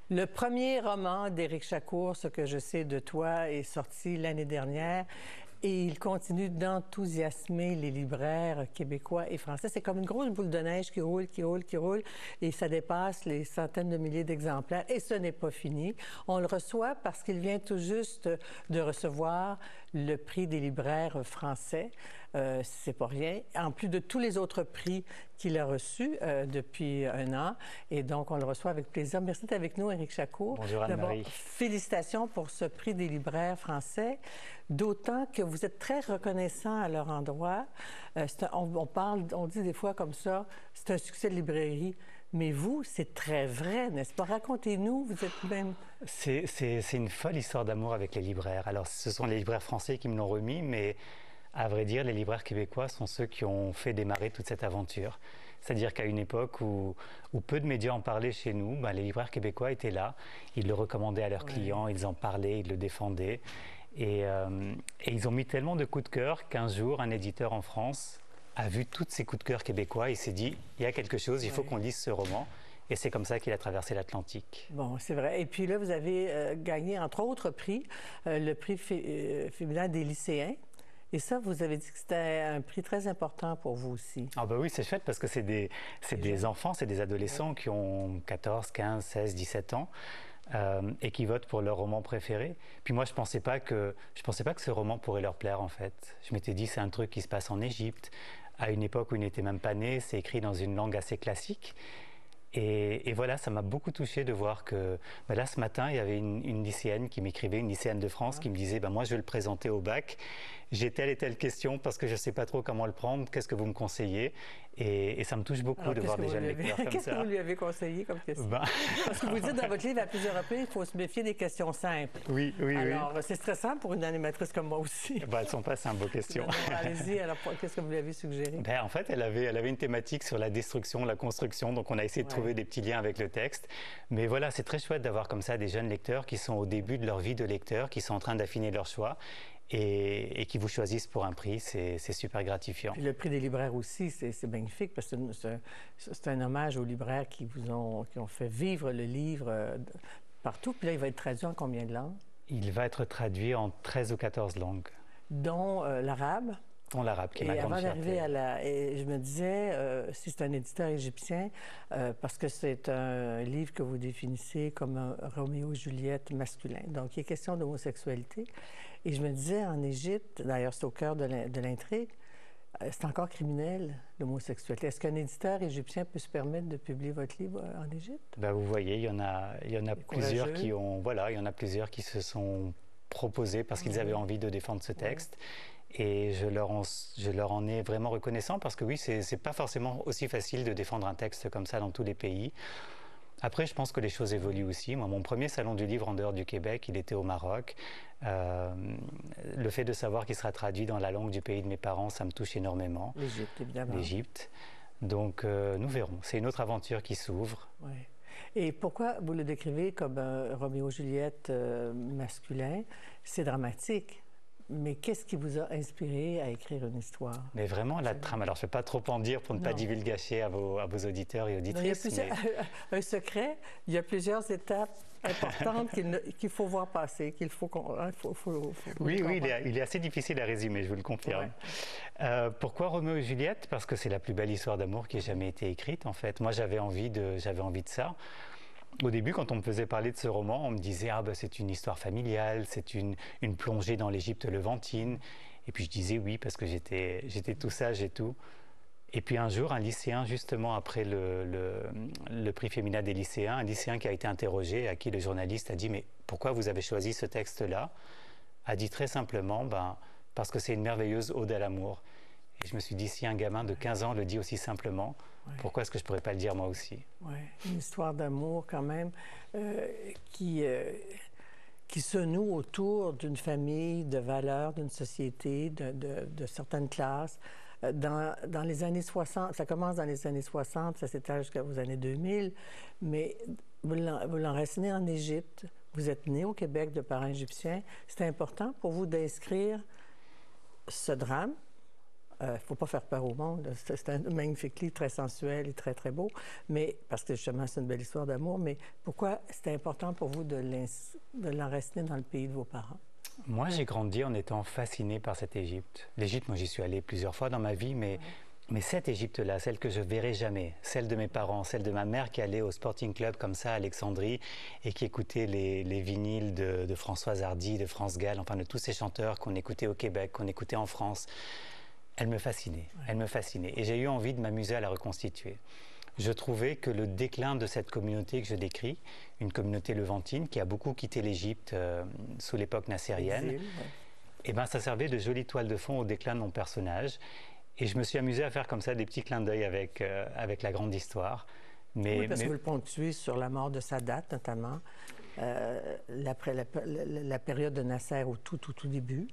Le premier roman d'Éric Chacour, Ce que je sais de toi, est sorti l'année dernière et il continue d'enthousiasmer les libraires québécois et français. C'est comme une grosse boule de neige qui roule, qui roule, qui roule et ça dépasse les centaines de milliers d'exemplaires. Et ce n'est pas fini. On le reçoit parce qu'il vient tout juste de recevoir le prix des libraires français. C'est pas rien. En plus de tous les autres prix qu'il a reçus depuis un an. Et donc, on le reçoit avec plaisir. Merci d'être avec nous, Éric Chacour. Bonjour Anne-Marie. Félicitations pour ce prix des libraires français, d'autant que vous êtes très reconnaissant à leur endroit. On dit des fois comme ça, c'est un succès de librairie. Mais vous, c'est très vrai, n'est-ce pas? Racontez-nous, vous êtes même... C'est une folle histoire d'amour avec les libraires. Alors, ce sont les libraires français qui me l'ont remis, mais à vrai dire, les libraires québécois sont ceux qui ont fait démarrer toute cette aventure. C'est-à-dire qu'à une époque où peu de médias en parlaient chez nous, les libraires québécois étaient là. Ils le recommandaient à leurs clients, ils en parlaient, ils le défendaient. Et ils ont mis tellement de coups de cœur qu'un jour, un éditeur en France a vu tous ces coups de cœur québécois et s'est dit, il y a quelque chose, il faut qu'on lise ce roman. Et c'est comme ça qu'il a traversé l'Atlantique. Bon, c'est vrai. Et puis là, vous avez gagné, entre autres prix, le prix féminin des lycéens. Et ça, vous avez dit que c'était un prix très important pour vous aussi. Ah ben oui, c'est chouette parce que c'est des enfants, c'est des adolescents qui ont 14, 15, 16, 17 ans et qui votent pour leur roman préféré. Puis moi, je pensais pas que ce roman pourrait leur plaire en fait. Je m'étais dit, c'est un truc qui se passe en Égypte, à une époque où il n'était même pas né, c'est écrit dans une langue assez classique. Et voilà, ça m'a beaucoup touché de voir que là, ce matin, il y avait une lycéenne qui m'écrivait, une lycéenne de France, qui me disait moi, je vais le présenter au bac. J'ai telle et telle question parce que je ne sais pas trop comment le prendre. Qu'est-ce que vous me conseillez? Et ça me touche beaucoup de voir des jeunes lecteurs comme ça. Qu'est-ce que vous lui avez conseillé comme question? Parce que vous dites dans votre livre à plusieurs reprises, il faut se méfier des questions simples. Oui. Alors, c'est stressant pour une animatrice comme moi aussi. Elles ne sont pas simples, vos questions. Allez-y, alors qu'est-ce que vous lui avez suggéré? En fait, elle avait une thématique sur la destruction, la construction, donc on a essayé de trouver des petits liens avec le texte. Mais voilà, c'est très chouette d'avoir comme ça des jeunes lecteurs qui sont au début de leur vie de lecteur, qui sont en train d'affiner leur choix et qui vous choisissent pour un prix. C'est super gratifiant. Puis le prix des libraires aussi, c'est magnifique parce que c'est un hommage aux libraires qui ont fait vivre le livre partout. Puis là, il va être traduit en combien de langues? Il va être traduit en 13 ou 14 langues. Dont l'arabe? Dont l'arabe, qui est ma grande fierté. Et avant d'arriver et je me disais, si c'est un éditeur égyptien, parce que c'est un livre que vous définissez comme un Roméo et Juliette masculin. Donc, il est question d'homosexualité. Et je me disais, en Égypte, d'ailleurs, c'est au cœur de l'intrigue, c'est encore criminel, l'homosexualité. Est-ce qu'un éditeur égyptien peut se permettre de publier votre livre en Égypte? Vous voyez, il y en a plusieurs qui ont... Voilà, il y en a plusieurs qui se sont proposés parce qu'ils avaient envie de défendre ce texte. Et je leur en ai vraiment reconnaissant parce que oui, c'est pas forcément aussi facile de défendre un texte comme ça dans tous les pays. Après, je pense que les choses évoluent aussi. Moi, mon premier salon du livre en dehors du Québec, il était au Maroc. Le fait de savoir qu'il sera traduit dans la langue du pays de mes parents, ça me touche énormément. L'Égypte, évidemment. L'Égypte. Donc, nous verrons. C'est une autre aventure qui s'ouvre. Oui. Et pourquoi vous le décrivez comme un Roméo-Juliette masculin? C'est dramatique. Mais qu'est-ce qui vous a inspiré à écrire une histoire? Mais vraiment, la trame. Alors, je ne vais pas trop en dire pour ne pas divulgacher à vos auditeurs et auditrices. Non, il y a un secret, il y a plusieurs étapes importantes qu'il faut voir passer, qu'il faut qu'on... Oui, il est assez difficile à résumer, je vous le confirme. Ouais. Pourquoi Roméo et Juliette? Parce que c'est la plus belle histoire d'amour qui ait jamais été écrite, en fait. Moi, j'avais envie de ça. Au début, quand on me faisait parler de ce roman, on me disait « c'est une histoire familiale, c'est une plongée dans l'Égypte levantine ». Et puis je disais oui, parce que j'étais tout sage et tout. Et puis un jour, un lycéen, justement après le prix féminin des lycéens, un lycéen qui a été interrogé, à qui le journaliste a dit « Mais pourquoi vous avez choisi ce texte-là » a dit très simplement « Parce que c'est une merveilleuse ode à l'amour ». Et je me suis dit, si un gamin de 15 ans le dit aussi simplement, pourquoi est-ce que je ne pourrais pas le dire moi aussi? Oui, une histoire d'amour quand même qui se noue autour d'une famille, de valeurs, d'une société, de certaines classes. Dans les années 60, ça commence dans les années 60, ça s'étale jusqu'aux années 2000, mais vous l'enracinez en Égypte, vous êtes né au Québec de parents égyptiens. C'est important pour vous d'inscrire ce drame Il ne faut pas faire peur au monde. C'est un magnifique livre, très sensuel et très, très beau, mais parce que justement, c'est une belle histoire d'amour. Mais pourquoi c'était important pour vous de l'enraciner dans le pays de vos parents? Moi, j'ai grandi en étant fasciné par cette Égypte. L'Égypte, moi, j'y suis allé plusieurs fois dans ma vie, mais cette Égypte-là, celle que je verrai jamais, celle de mes parents, celle de ma mère qui allait au Sporting Club comme ça à Alexandrie et qui écoutait les vinyles de Françoise Hardy, de France Gall, enfin de tous ces chanteurs qu'on écoutait au Québec, qu'on écoutait en France, elle me fascinait, elle me fascinait. Et j'ai eu envie de m'amuser à la reconstituer. Je trouvais que le déclin de cette communauté que je décris, une communauté levantine qui a beaucoup quitté l'Égypte sous l'époque nassérienne, et ben ça servait de jolie toile de fond au déclin de mon personnage. Et je me suis amusé à faire comme ça des petits clins d'œil avec la grande histoire. Oui, parce que vous le ponctuez sur la mort de Sadat, notamment, après la période de Nasser au tout début.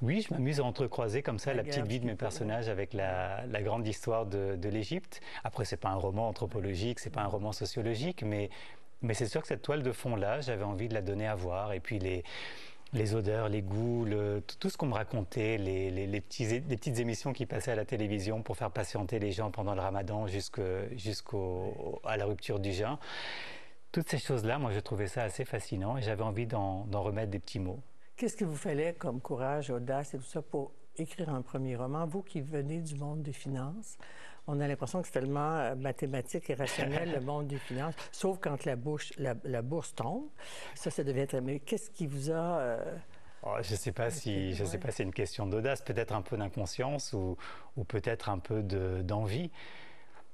Oui, je m'amuse à entrecroiser comme ça la petite vie de mes personnages avec la grande histoire de l'Égypte. Après, c'est pas un roman anthropologique, c'est pas un roman sociologique, mais c'est sûr que cette toile de fond-là, j'avais envie de la donner à voir. Et puis les odeurs, les goûts, tout ce qu'on me racontait, les petites émissions qui passaient à la télévision pour faire patienter les gens pendant le ramadan jusqu'à la rupture du jeûne. Toutes ces choses-là, moi, je trouvais ça assez fascinant et j'avais envie d'en remettre des petits mots. Qu'est-ce qu'il vous fallait comme courage, audace et tout ça pour écrire un premier roman? Vous qui venez du monde des finances, on a l'impression que c'est tellement mathématique et rationnel, le monde des finances, sauf quand la bourse tombe. Ça devient très... Mais qu'est-ce qui vous a... Je ne sais pas si c'est une question d'audace, peut-être un peu d'inconscience ou peut-être un peu d'envie.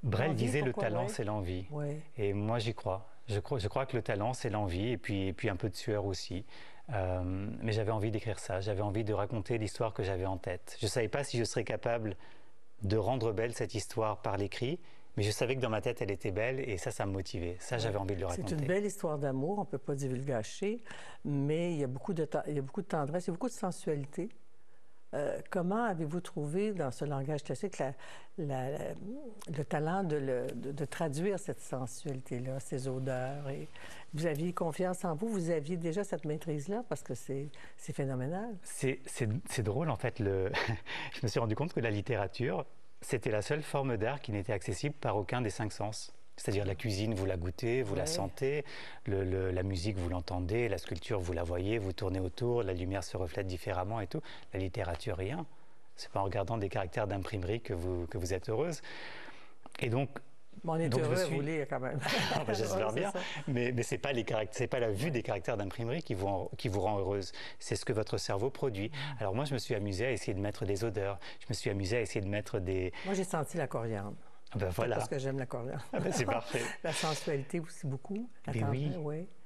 Brel disait le talent, c'est l'envie. Ouais. Et moi, j'y crois. Je crois que le talent, c'est l'envie et puis un peu de sueur aussi. Mais j'avais envie d'écrire ça, j'avais envie de raconter l'histoire que j'avais en tête. Je ne savais pas si je serais capable de rendre belle cette histoire par l'écrit, mais je savais que dans ma tête, elle était belle et ça me motivait. Ça, j'avais envie de le raconter. C'est une belle histoire d'amour, on ne peut pas divulgacher, mais il y a beaucoup de tendresse, il y a beaucoup de sensualité. Comment avez-vous trouvé dans ce langage classique le talent de traduire cette sensualité-là, ces odeurs? Et vous aviez confiance en vous? Vous aviez déjà cette maîtrise-là? Parce que c'est phénoménal. C'est drôle, en fait. Je me suis rendu compte que la littérature, c'était la seule forme d'art qui n'était accessible par aucun des 5 sens. C'est-à-dire la cuisine, vous la goûtez, vous la sentez, la musique, vous l'entendez, la sculpture, vous la voyez, vous tournez autour, la lumière se reflète différemment et tout. La littérature, rien. C'est pas en regardant des caractères d'imprimerie que vous êtes heureuse. Et donc... Bon, on est heureux à vous lire quand même. J'espère bien. Mais c'est pas la vue des caractères d'imprimerie qui vous rend heureuse. C'est ce que votre cerveau produit. Alors moi, je me suis amusé à essayer de mettre des odeurs. Je me suis amusé à essayer de mettre des... Moi, j'ai senti la coriandre. Ben voilà. Parce que j'aime la coriandre. C'est parfait. La sensualité aussi beaucoup.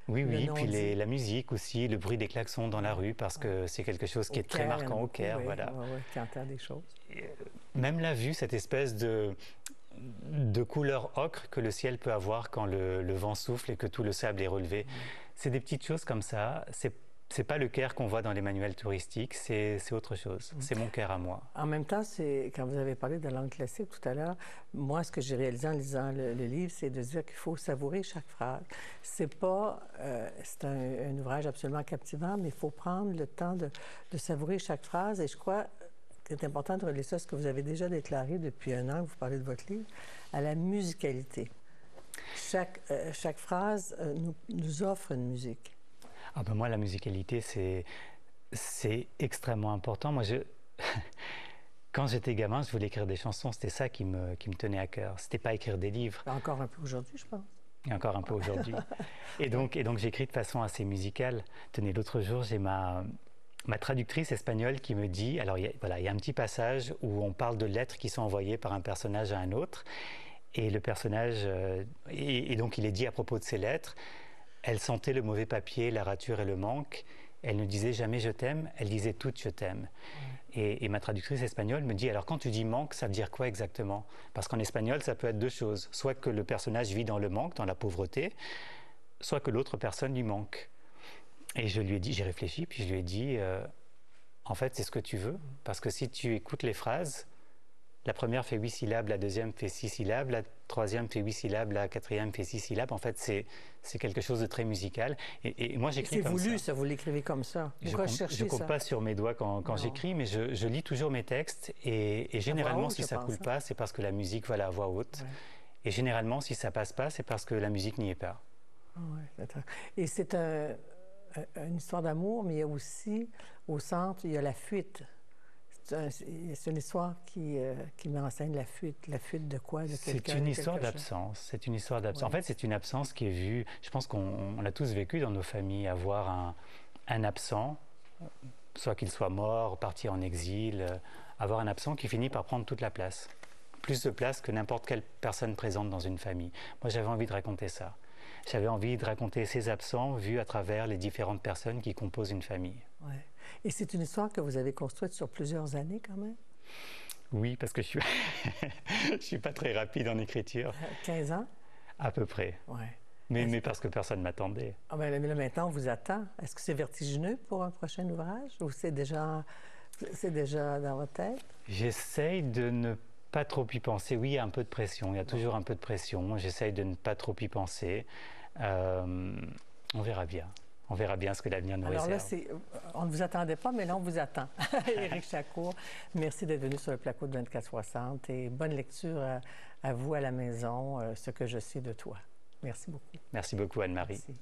Oui, puis la musique aussi, le bruit des klaxons dans la rue, parce que c'est quelque chose qui est très marquant au Caire. Voilà. Qui entend des choses. Même la vue, cette espèce de couleur ocre que le ciel peut avoir quand le vent souffle et que tout le sable est relevé. C'est des petites choses comme ça. C'est pas le Caire qu'on voit dans les manuels touristiques, c'est autre chose. C'est mon Caire à moi. En même temps, quand vous avez parlé de langue classique tout à l'heure, moi, ce que j'ai réalisé en lisant le livre, c'est de dire qu'il faut savourer chaque phrase. C'est un ouvrage absolument captivant, mais il faut prendre le temps de savourer chaque phrase. Et je crois qu'il est important de relier ça à ce que vous avez déjà déclaré depuis 1 an, que vous parlez de votre livre, à la musicalité. Chaque phrase nous offre une musique. Ah ben moi, la musicalité, c'est extrêmement important. Moi, quand j'étais gamin, je voulais écrire des chansons. C'était ça qui me tenait à cœur. C'était pas écrire des livres. Encore un peu aujourd'hui, je pense. Et encore un peu aujourd'hui. Et donc j'écris de façon assez musicale. Tenez, l'autre jour, j'ai ma traductrice espagnole qui me dit... Alors, il y a un petit passage où on parle de lettres qui sont envoyées par un personnage à un autre. Et le personnage... et donc, il est dit à propos de ces lettres... Elle sentait le mauvais papier, la rature et le manque. Elle ne disait jamais « je t'aime », elle disait toutes « je t'aime ». Et ma traductrice espagnole me dit « alors quand tu dis manque, ça veut dire quoi exactement ?» Parce qu'en espagnol, ça peut être 2 choses. Soit que le personnage vit dans le manque, dans la pauvreté, soit que l'autre personne lui manque. Et je lui ai dit, j'ai réfléchi, puis je lui ai dit en fait, c'est ce que tu veux. Parce que si tu écoutes les phrases, La première fait 8 syllabes, la deuxième fait 6 syllabes, la troisième fait 8 syllabes, la quatrième fait 6 syllabes. En fait, c'est quelque chose de très musical. Et moi, j'écris comme ça. C'est voulu, ça, vous l'écrivez comme ça. Je ne compte pas sur mes doigts quand j'écris, mais je lis toujours mes textes. Et généralement, si ça ne coule pas, c'est parce que la musique va à voix haute. Ouais. Et généralement, si ça ne passe pas, c'est parce que la musique n'y est pas. Ouais, et c'est une histoire d'amour, mais il y a aussi, au centre, il y a la fuite. C'est une histoire qui m'enseigne la fuite de quoi? C'est une histoire d'absence. C'est une histoire d'absence. Ouais. En fait, c'est une absence qui est vue. Je pense qu'on l'a tous vécu dans nos familles, avoir un absent, soit qu'il soit mort, partir en exil, avoir un absent qui finit par prendre toute la place. Plus de place que n'importe quelle personne présente dans une famille. Moi, j'avais envie de raconter ça. J'avais envie de raconter ces absents vus à travers les différentes personnes qui composent une famille. Ouais. Et c'est une histoire que vous avez construite sur plusieurs années quand même? Oui, parce que je suis pas très rapide en écriture. 15 ans? À peu près. Ouais. Mais parce que personne ne m'attendait. Ah ben là, maintenant, on vous attend. Est-ce que c'est vertigineux pour un prochain ouvrage ou c'est déjà dans votre tête? J'essaye de ne pas trop y penser. Oui, il y a un peu de pression. Il y a toujours un peu de pression. J'essaye de ne pas trop y penser. On verra bien. On verra bien ce que l'avenir nous réserve. Alors là, on ne vous attendait pas, mais là, on vous attend. Éric Chacour, merci d'être venu sur le plateau de 24/60 et bonne lecture à vous à la maison, Ce que je sais de toi. Merci beaucoup. Merci beaucoup, Anne-Marie. Merci.